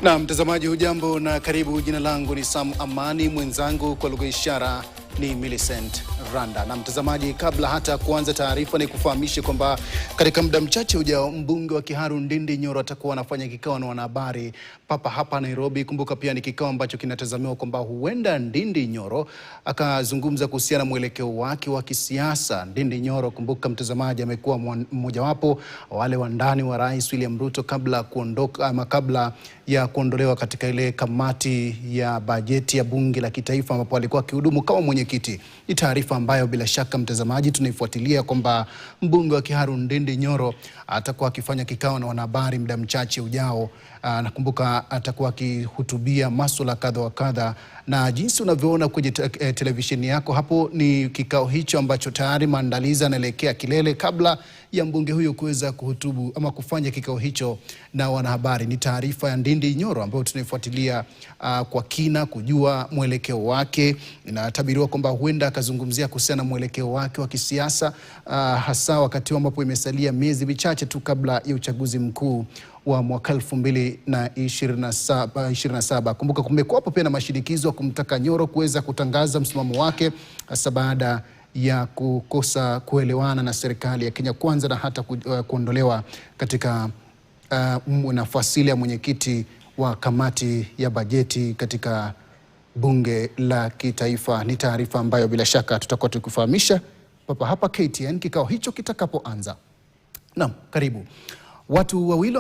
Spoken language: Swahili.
Na mtazamaji, hujambo na karibu. Jina langu ni Sam Amani, mwenzangu kwa lugha ishara ni Millicent Randa. Na mtazamaji, kabla hata kuanza taarifa, ni kufahamishe kwamba katika muda mchache ujao mbunge wa Kiharu Ndindi Nyoro atakuwa anafanya kikao na wanahabari papa hapa Nairobi. Kumbuka pia ni kikao ambacho kinatazamiwa kwamba huenda Ndindi Nyoro akazungumza kuhusiana mwelekeo wake wa kisiasa. Ndindi Nyoro, kumbuka mtazamaji, amekuwa mmojawapo wale wandani wa Rais William Ruto kabla ya kuondolewa katika ile kamati ya bajeti ya bunge la kitaifa ambapo alikuwa akihudumu kama mwenyekiti. Ni taarifa ambayo bila shaka mtazamaji tunaifuatilia kwamba mbunge wa Kiharu Ndindi Nyoro atakuwa akifanya kikao na wanahabari muda mchache ujao. Nakumbuka atakuwa akihutubia masuala kadha wa kadha, na jinsi unavyoona kwenye televisheni yako hapo ni kikao hicho ambacho tayari maandalizi yanaelekea kilele kabla ya mbunge huyo kuweza kuhutubu ama kufanya kikao hicho na wanahabari. Ni taarifa ya Ndindi Nyoro ambayo tunaifuatilia kwa kina kujua mwelekeo wake. Inatabiriwa kwamba huenda akazungumzia kuhusiana na mwelekeo wake wa kisiasa, hasa wakati ambapo imesalia miezi michache tu kabla ya uchaguzi mkuu wa mwaka 2027. Kumbuka kumekuwa pia na mashinikizo kumtaka Nyoro kuweza kutangaza msimamo wake, hasa baada ya kukosa kuelewana na serikali ya Kenya Kwanza na hata kuondolewa katika nafasi ya mwenyekiti wa kamati ya bajeti katika bunge la kitaifa. Ni taarifa ambayo bila shaka tutakuwa tukufahamisha hapa KTN kikao hicho kitakapoanza. Naam, karibu. Watu wawili